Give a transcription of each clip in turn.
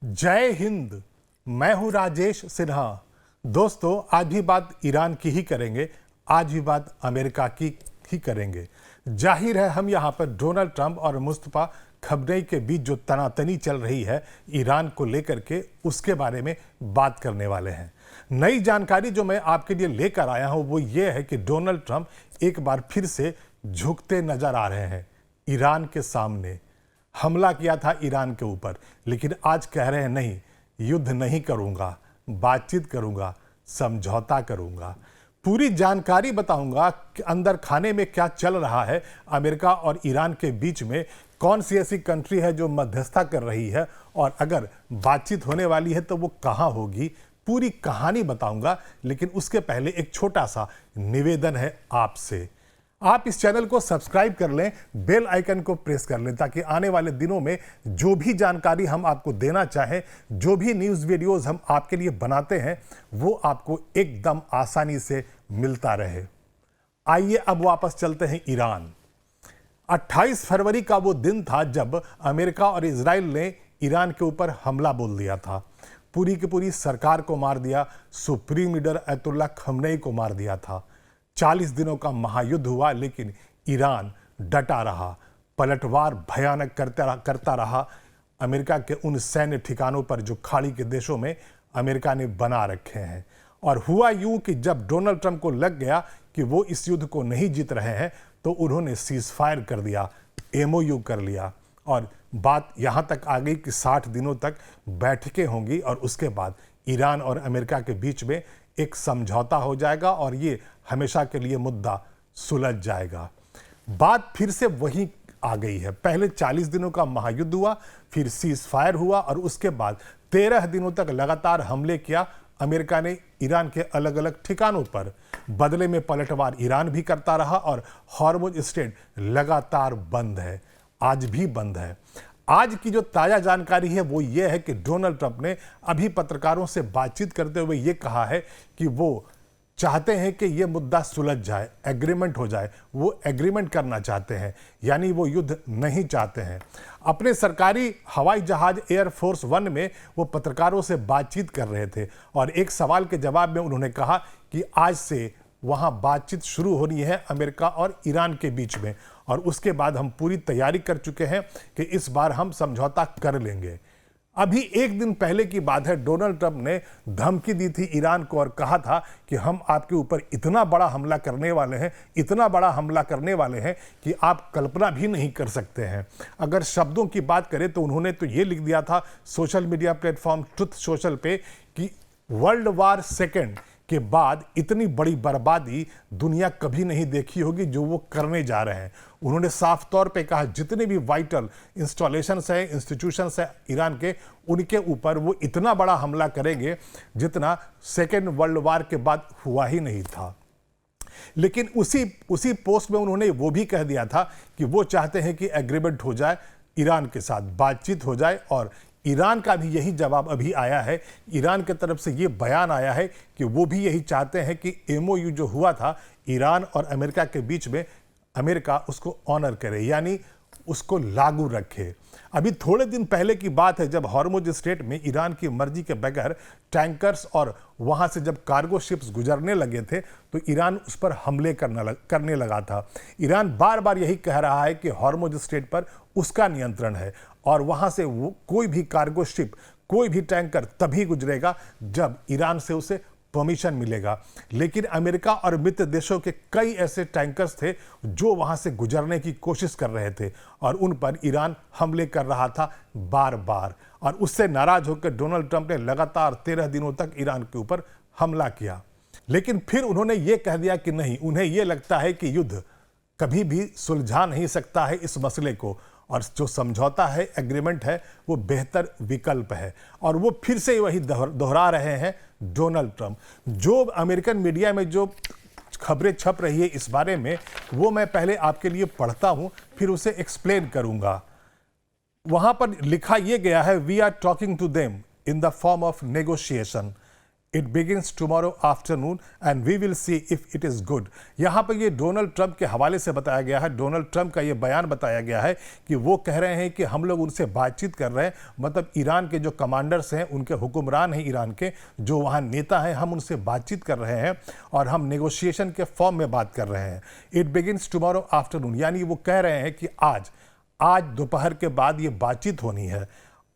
जय हिंद। मैं हूं राजेश सिन्हा। दोस्तों, आज भी बात ईरान की ही करेंगे, आज भी बात अमेरिका की ही करेंगे। जाहिर है हम यहां पर डोनाल्ड ट्रंप और मुस्तफा खमनेई के बीच जो तनातनी चल रही है ईरान को लेकर के, उसके बारे में बात करने वाले हैं। नई जानकारी जो मैं आपके लिए लेकर आया हूं वो ये है कि डोनाल्ड ट्रंप एक बार फिर से झुकते नजर आ रहे हैं ईरान के सामने। हमला किया था ईरान के ऊपर, लेकिन आज कह रहे हैं नहीं, युद्ध नहीं करूंगा, बातचीत करूंगा, समझौता करूंगा। पूरी जानकारी बताऊंगा कि अंदर खाने में क्या चल रहा है अमेरिका और ईरान के बीच में, कौन सी ऐसी कंट्री है जो मध्यस्थता कर रही है, और अगर बातचीत होने वाली है तो वो कहां होगी। पूरी कहानी बताऊंगा, लेकिन उसके पहले एक छोटा सा निवेदन है आपसे। आप इस चैनल को सब्सक्राइब कर लें, बेल आइकन को प्रेस कर लें, ताकि आने वाले दिनों में जो भी जानकारी हम आपको देना चाहें, जो भी न्यूज़ वीडियोस हम आपके लिए बनाते हैं, वो आपको एकदम आसानी से मिलता रहे। आइए अब वापस चलते हैं ईरान। 28 फरवरी का वो दिन था जब अमेरिका और इजराइल ने ईरान के ऊपर हमला बोल दिया था। पूरी की पूरी सरकार को मार दिया, सुप्रीम लीडर अयतुल्ला खमनेई को मार दिया था। 40 दिनों का महायुद्ध हुआ, लेकिन ईरान डटा रहा, पलटवार भयानक करता रहा अमेरिका के उन सैन्य ठिकानों पर जो खाड़ी के देशों में अमेरिका ने बना रखे हैं। और हुआ यूं कि जब डोनाल्ड ट्रंप को लग गया कि वो इस युद्ध को नहीं जीत रहे हैं, तो उन्होंने सीज फायर कर दिया, MOU कर लिया, और बात यहां तक आ गई कि 60 दिनों तक बैठकें होंगी और उसके बाद ईरान और अमेरिका के बीच में एक समझौता हो जाएगा और ये हमेशा के लिए मुद्दा सुलझ जाएगा। बात फिर से वही आ गई है। पहले 40 दिनों का महायुद्ध हुआ, फिर सीज फायर हुआ, और उसके बाद 13 दिनों तक लगातार हमले किया अमेरिका ने ईरान के अलग अलग ठिकानों पर। बदले में पलटवार ईरान भी करता रहा और हॉर्मुज स्ट्रेट लगातार बंद है, आज भी बंद है। आज की जो ताजा जानकारी है वो ये है कि डोनाल्ड ट्रंप ने अभी पत्रकारों से बातचीत करते हुए ये कहा है कि वो चाहते हैं कि ये मुद्दा सुलझ जाए, एग्रीमेंट हो जाए। वो एग्रीमेंट करना चाहते हैं, यानी वो युद्ध नहीं चाहते हैं। अपने सरकारी हवाई जहाज एयरफोर्स 1 में वो पत्रकारों से बातचीत कर रहे थे, और एक सवाल के जवाब में उन्होंने कहा कि आज से वहाँ बातचीत शुरू होनी है अमेरिका और ईरान के बीच में, और उसके बाद हम पूरी तैयारी कर चुके हैं कि इस बार हम समझौता कर लेंगे। अभी एक दिन पहले की बात है, डोनाल्ड ट्रंप ने धमकी दी थी ईरान को और कहा था कि हम आपके ऊपर इतना बड़ा हमला करने वाले हैं, इतना बड़ा हमला करने वाले हैं कि आप कल्पना भी नहीं कर सकते हैं। अगर शब्दों की बात करें तो उन्होंने तो ये लिख दिया था social media platform truth social पे कि वर्ल्ड वार सेकेंड के बाद इतनी बड़ी बर्बादी दुनिया कभी नहीं देखी होगी जो वो करने जा रहे हैं। उन्होंने साफ तौर पे कहा जितने भी वाइटल इंस्टॉलेशंस हैं, इंस्टीट्यूशंस हैं ईरान के, उनके ऊपर वो इतना बड़ा हमला करेंगे जितना सेकेंड वर्ल्ड वार के बाद हुआ ही नहीं था। लेकिन उसी पोस्ट में उन्होंने वो भी कह दिया था कि वो चाहते हैं कि एग्रीमेंट हो जाए, ईरान के साथ बातचीत हो जाए, और ईरान का भी यही जवाब अभी आया है। ईरान की तरफ से ये बयान आया है कि वो भी यही चाहते हैं कि MOU जो हुआ था ईरान और अमेरिका के बीच में, अमेरिका उसको ऑनर करे, यानी उसको लागू रखे। अभी थोड़े दिन पहले की बात है जब हॉर्मुज स्ट्रेट में ईरान की मर्जी के बगैर टैंकर्स और वहां से जब कार्गो शिप्स गुजरने लगे थे तो ईरान उस पर हमले करने लगा था। ईरान बार बार यही कह रहा है कि हॉर्मुज स्ट्रेट पर उसका नियंत्रण है और वहां से वो कोई भी कार्गो शिप, कोई भी टैंकर तभी गुजरेगा जब ईरान से उसे परमिशन मिलेगा। लेकिन अमेरिका और मित्र देशों के कई ऐसे टैंकर्स थे जो वहां से गुजरने की कोशिश कर रहे थे और उन पर ईरान हमले कर रहा था बार बार, और उससे नाराज होकर डोनाल्ड ट्रंप ने लगातार 13 दिनों तक ईरान के ऊपर हमला किया। लेकिन फिर उन्होंने ये कह दिया कि नहीं, उन्हें यह लगता है कि युद्ध कभी भी सुलझा नहीं सकता है इस मसले को, और जो समझौता है, एग्रीमेंट है, वो बेहतर विकल्प है। और वो फिर से वही दोहरा रहे हैं डोनाल्ड ट्रंप। जो अमेरिकन मीडिया में जो खबरें छप रही है इस बारे में, वो मैं पहले आपके लिए पढ़ता हूं, फिर उसे एक्सप्लेन करूंगा। वहां पर लिखा यह गया है, we are talking to them in the form of negotiation. It begins tomorrow afternoon and we will see if it is good. यहाँ पर ये डोनाल्ड ट्रंप के हवाले से बताया गया है, डोनाल्ड ट्रंप का ये बयान बताया गया है कि वो कह रहे हैं कि हम लोग उनसे बातचीत कर रहे हैं, मतलब ईरान के जो कमांडर्स हैं, उनके हुक्मरान हैं ईरान के, जो वहाँ नेता हैं, हम उनसे बातचीत कर रहे हैं और हम नेगोशिएशन के फॉर्म में बात कर रहे हैं। इट बिगिंस टुमारो आफ्टरनून, यानी वो कह रहे हैं कि आज दोपहर के बाद ये बातचीत होनी है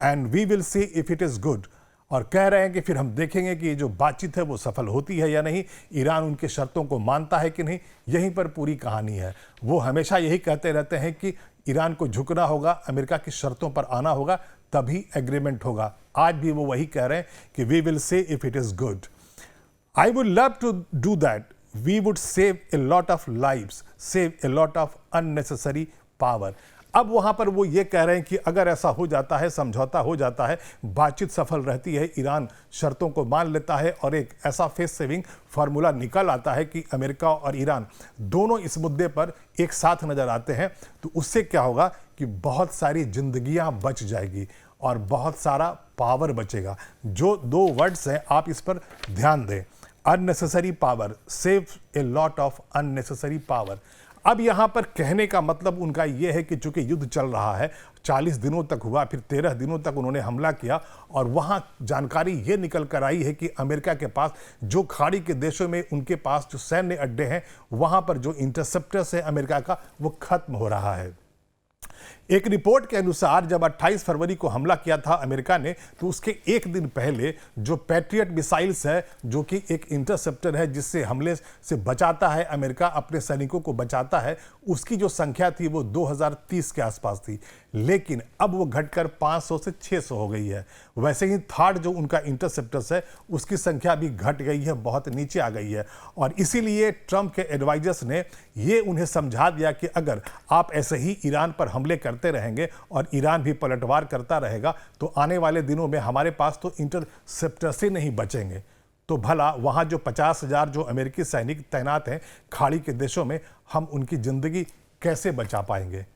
and we will see if it is good. और कह रहे हैं कि फिर हम देखेंगे कि ये जो बातचीत है वो सफल होती है या नहीं, ईरान उनके शर्तों को मानता है कि नहीं। यहीं पर पूरी कहानी है। वो हमेशा यही कहते रहते हैं कि ईरान को झुकना होगा, अमेरिका की शर्तों पर आना होगा, तभी एग्रीमेंट होगा। आज भी वो वही कह रहे हैं कि we will say if it is good. I would love to do that, we would save a lot of lives, save a lot of unnecessary power. अब वहाँ पर वो ये कह रहे हैं कि अगर ऐसा हो जाता है, समझौता हो जाता है, बातचीत सफल रहती है, ईरान शर्तों को मान लेता है और एक ऐसा फेस सेविंग फार्मूला निकल आता है कि अमेरिका और ईरान दोनों इस मुद्दे पर एक साथ नज़र आते हैं, तो उससे क्या होगा कि बहुत सारी जिंदगियां बच जाएगी और बहुत सारा पावर बचेगा। जो दो वर्ड्स हैं, आप इस पर ध्यान दें, unnecessary power, save a lot of unnecessary power. अब यहाँ पर कहने का मतलब उनका यह है कि चूंकि युद्ध चल रहा है, 40 दिनों तक हुआ, फिर 13 दिनों तक उन्होंने हमला किया और वहाँ जानकारी ये निकल कर आई है कि अमेरिका के पास जो खाड़ी के देशों में उनके पास जो सैन्य अड्डे हैं, वहाँ पर जो इंटरसेप्टर्स है अमेरिका का, वो खत्म हो रहा है। एक रिपोर्ट के अनुसार जब 28 फरवरी को हमला किया था अमेरिका ने, तो उसके एक दिन पहले जो पैट्रियट मिसाइल्स है, जो कि एक इंटरसेप्टर है जिससे हमले से बचाता है अमेरिका, अपने सैनिकों को बचाता है, उसकी जो संख्या थी वो 2030 के आसपास थी। लेकिन अब वो घटकर 500 से 600 हो गई है। वैसे ही थर्ड जो उनका इंटरसेप्टर्स है, उसकी संख्या भी घट गई है, बहुत नीचे आ गई है। और इसीलिए ट्रंप के एडवाइजर्स ने ये उन्हें समझा दिया कि अगर आप ऐसे ही ईरान पर हमले करते रहेंगे और ईरान भी पलटवार करता रहेगा, तो आने वाले दिनों में हमारे पास तो इंटरसेप्टर्स ही नहीं बचेंगे। तो भला वहाँ जो 50,000 जो अमेरिकी सैनिक तैनात हैं खाड़ी के देशों में, हम उनकी ज़िंदगी कैसे बचा पाएंगे?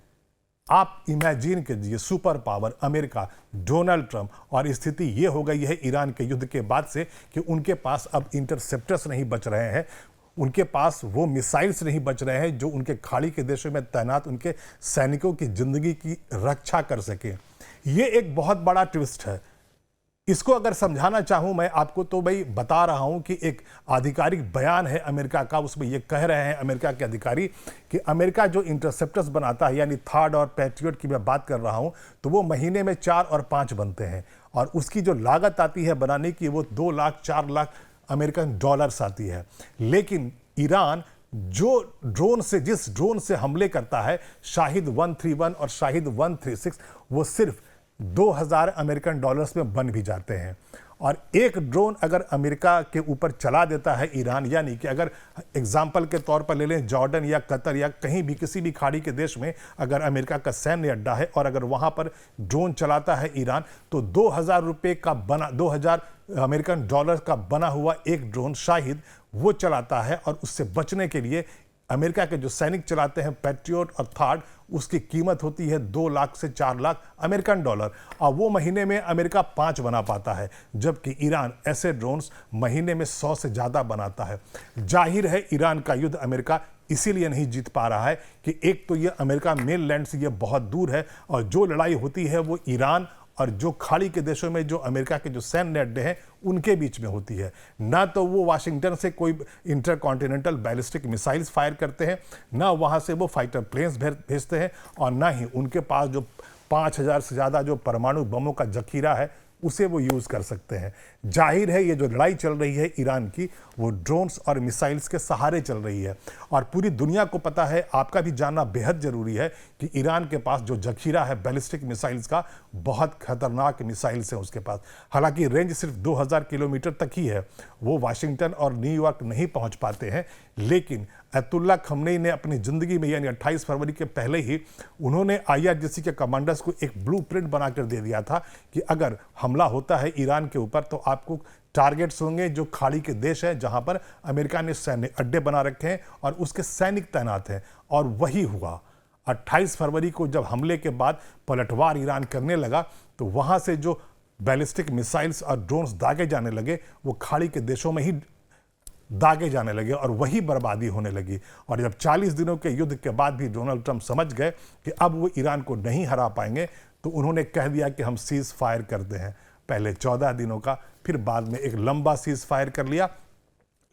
आप इमेजिन कीजिए, super power America, Donald Trump, और स्थिति ये हो गई है ईरान के युद्ध के बाद से कि उनके पास अब इंटरसेप्टर्स नहीं बच रहे हैं, उनके पास वो मिसाइल्स नहीं बच रहे हैं जो उनके खाड़ी के देशों में तैनात उनके सैनिकों की जिंदगी की रक्षा कर सके। ये एक बहुत बड़ा ट्विस्ट है। इसको अगर समझाना चाहूं मैं आपको, तो भाई बता रहा हूं कि एक आधिकारिक बयान है अमेरिका का, उसमें ये कह रहे हैं अमेरिका के अधिकारी कि अमेरिका जो इंटरसेप्टर्स बनाता है, यानी थर्ड और पैट्रियट की मैं बात कर रहा हूं, तो वो महीने में 4 और 5 बनते हैं और उसकी जो लागत आती है बनाने की, वो 2 लाख 4 लाख अमेरिकन डॉलर्स आती है। लेकिन ईरान जो ड्रोन से, जिस ड्रोन से हमले करता है, शाहिद 131 और शाहिद 136, वो सिर्फ 2000 अमेरिकन डॉलर्स में बन भी जाते हैं। और एक ड्रोन अगर अमेरिका के ऊपर चला देता है ईरान, यानी कि अगर एग्जाम्पल के तौर पर ले लें जॉर्डन या कतर या कहीं भी किसी भी खाड़ी के देश में अगर अमेरिका का सैन्य अड्डा है और अगर वहाँ पर ड्रोन चलाता है ईरान, तो 2000 रुपये का बना, 2000 अमेरिकन डॉलर का बना हुआ एक ड्रोन शाहिद वो चलाता है। और उससे बचने के लिए अमेरिका के जो सैनिक चलाते हैं पैट्रियट और थर्ड, उसकी कीमत होती है 2 लाख से 4 लाख अमेरिकन डॉलर, और वो महीने में अमेरिका 5 बना पाता है, जबकि ईरान ऐसे ड्रोन्स महीने में 100 से ज़्यादा बनाता है। जाहिर है ईरान का युद्ध अमेरिका इसीलिए नहीं जीत पा रहा है कि एक तो ये अमेरिका मेनलैंड से ये बहुत दूर है, और जो लड़ाई होती है वो ईरान और जो खाड़ी के देशों में जो अमेरिका के जो सैन्य अड्डे हैं उनके बीच में होती है। ना तो वो वाशिंगटन से कोई इंटरकॉन्टिनेंटल बैलिस्टिक मिसाइल्स फायर करते हैं, ना वहाँ से वो फाइटर प्लेन्स भेजते हैं, और ना ही उनके पास जो 5000 से ज़्यादा जो परमाणु बमों का जखीरा है उसे वो यूज़ कर सकते हैं। जाहिर है ये जो लड़ाई चल रही है ईरान की, वो ड्रोन्स और मिसाइल्स के सहारे चल रही है। और पूरी दुनिया को पता है, आपका भी जानना बेहद ज़रूरी है कि ईरान के पास जो जखीरा है बैलिस्टिक मिसाइल्स का, बहुत खतरनाक मिसाइल्स हैं उसके पास। हालांकि रेंज सिर्फ 2000 किलोमीटर तक ही है, वो वाशिंगटन और न्यूयॉर्क नहीं पहुंच पाते हैं। लेकिन अयतुल्ला खमनेई ने अपनी ज़िंदगी में, यानी 28 फरवरी के पहले ही, उन्होंने IRGC के कमांडर्स को एक ब्लूप्रिंट बनाकर दे दिया था कि अगर हमला होता है ईरान के ऊपर तो आपको टारगेट्स होंगे जो खाड़ी के देश हैं जहां पर अमेरिका ने सैन्य अड्डे बना रखे हैं और उसके सैनिक तैनात हैं। और वही हुआ। 28 फरवरी को जब हमले के बाद पलटवार ईरान करने लगा, तो वहां से जो बैलिस्टिक मिसाइल्स और ड्रोन्स दागे जाने लगे, वो खाड़ी के देशों में ही दागे जाने लगे और वही बर्बादी होने लगी। और जब 40 दिनों के युद्ध के बाद भी डोनाल्ड ट्रंप समझ गए कि अब वो ईरान को नहीं हरा पाएंगे, तो उन्होंने कह दिया कि हम सीज फायर करते हैं। पहले 14 दिनों का, फिर बाद में एक लंबा सीज फायर कर लिया।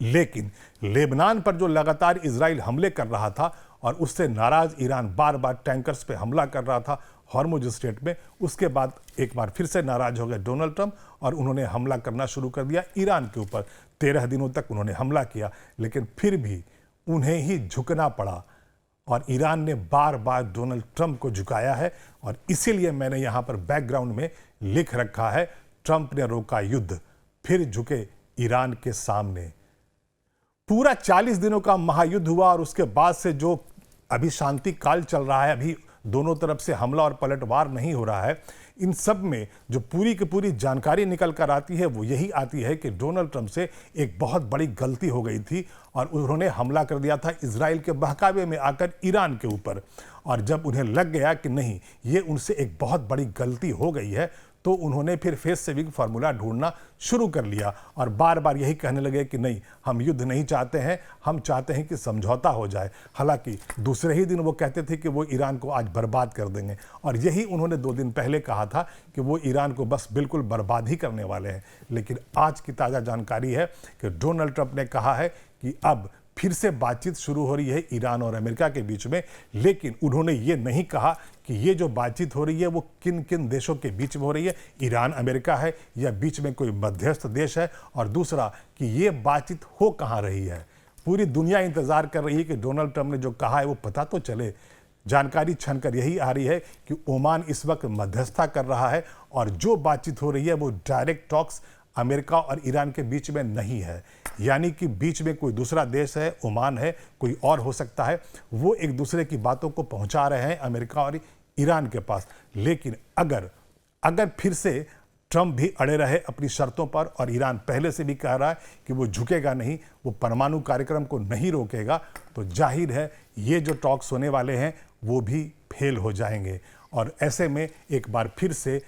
लेकिन लेबनान पर जो लगातार इजराइल हमले कर रहा था और उससे नाराज ईरान बार बार टैंकर्स पे हमला कर रहा था हॉर्मुज स्ट्रेट में, उसके बाद एक बार फिर से नाराज हो गए डोनाल्ड ट्रंप और उन्होंने हमला करना शुरू कर दिया ईरान के ऊपर। 13 दिनों तक उन्होंने हमला किया, लेकिन फिर भी उन्हें ही झुकना पड़ा और ईरान ने बार बार डोनाल्ड ट्रंप को झुकाया है। और इसीलिए मैंने यहाँ पर बैकग्राउंड में लिख रखा है, ट्रंप ने रोका युद्ध, फिर झुके ईरान के सामने। पूरा 40 दिनों का महायुद्ध हुआ और उसके बाद से जो अभी शांति काल चल रहा है, अभी दोनों तरफ से हमला और पलटवार नहीं हो रहा है, इन सब में जो पूरी की पूरी जानकारी निकल कर आती है वो यही आती है कि डोनाल्ड ट्रंप से एक बहुत बड़ी गलती हो गई थी और उन्होंने हमला कर दिया था इजराइल के बहकावे में आकर ईरान के ऊपर। और जब उन्हें लग गया कि नहीं, ये उनसे एक बहुत बड़ी गलती हो गई है, तो उन्होंने फिर फेस सेविंग फार्मूला ढूंढना शुरू कर लिया और बार बार यही कहने लगे कि नहीं, हम युद्ध नहीं चाहते हैं, हम चाहते हैं कि समझौता हो जाए। हालांकि दूसरे ही दिन वो कहते थे कि वो ईरान को आज बर्बाद कर देंगे और यही उन्होंने 2 दिन पहले कहा था कि वो ईरान को बस बिल्कुल बर्बाद ही करने वाले हैं। लेकिन आज की ताज़ा जानकारी है कि डोनाल्ड ट्रंप ने कहा है कि अब फिर से बातचीत शुरू हो रही है ईरान और अमेरिका के बीच में। लेकिन उन्होंने ये नहीं कहा कि ये जो बातचीत हो रही है वो किन किन देशों के बीच में हो रही है, ईरान अमेरिका है या बीच में कोई मध्यस्थ देश है, और दूसरा कि ये बातचीत हो कहाँ रही है। पूरी दुनिया इंतजार कर रही है कि डोनाल्ड ट्रंप ने जो कहा है वो पता तो चले। जानकारी छनकर यही आ रही है कि ओमान इस वक्त मध्यस्थता कर रहा है और जो बातचीत हो रही है वो डायरेक्ट टॉक्स अमेरिका और ईरान के बीच में नहीं है, यानी कि बीच में कोई दूसरा देश है, ओमान है, कोई और हो सकता है, वो एक दूसरे की बातों को पहुंचा रहे हैं अमेरिका और ईरान के पास। लेकिन अगर फिर से ट्रंप भी अड़े रहे अपनी शर्तों पर और ईरान पहले से भी कह रहा है कि वो झुकेगा नहीं, वो परमाणु कार्यक्रम को नहीं रोकेगा, तो जाहिर है ये जो टॉक्स होने वाले हैं वो भी फेल हो जाएंगे और ऐसे में एक बार फिर से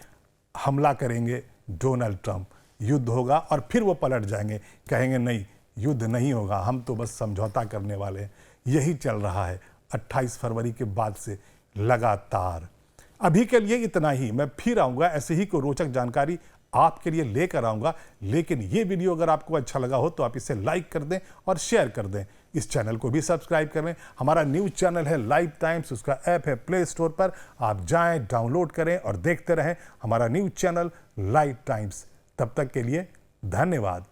हमला करेंगे डोनाल्ड ट्रंप, युद्ध होगा और फिर वो पलट जाएंगे, कहेंगे नहीं, युद्ध नहीं होगा, हम तो बस समझौता करने वाले हैं। यही चल रहा है 28 फरवरी के बाद से लगातार। अभी के लिए इतना ही। मैं फिर आऊँगा, ऐसे ही कोई रोचक जानकारी आपके लिए लेकर आऊँगा। लेकिन ये वीडियो अगर आपको अच्छा लगा हो तो आप इसे लाइक कर दें और शेयर कर दें। इस चैनल को भी सब्सक्राइब कर लें। हमारा न्यूज़ चैनल है लाइव टाइम्स, उसका ऐप है प्ले स्टोर पर, आप जाएं, डाउनलोड करें और देखते रहें हमारा न्यूज़ चैनल लाइव टाइम्स। तब तक के लिए धन्यवाद।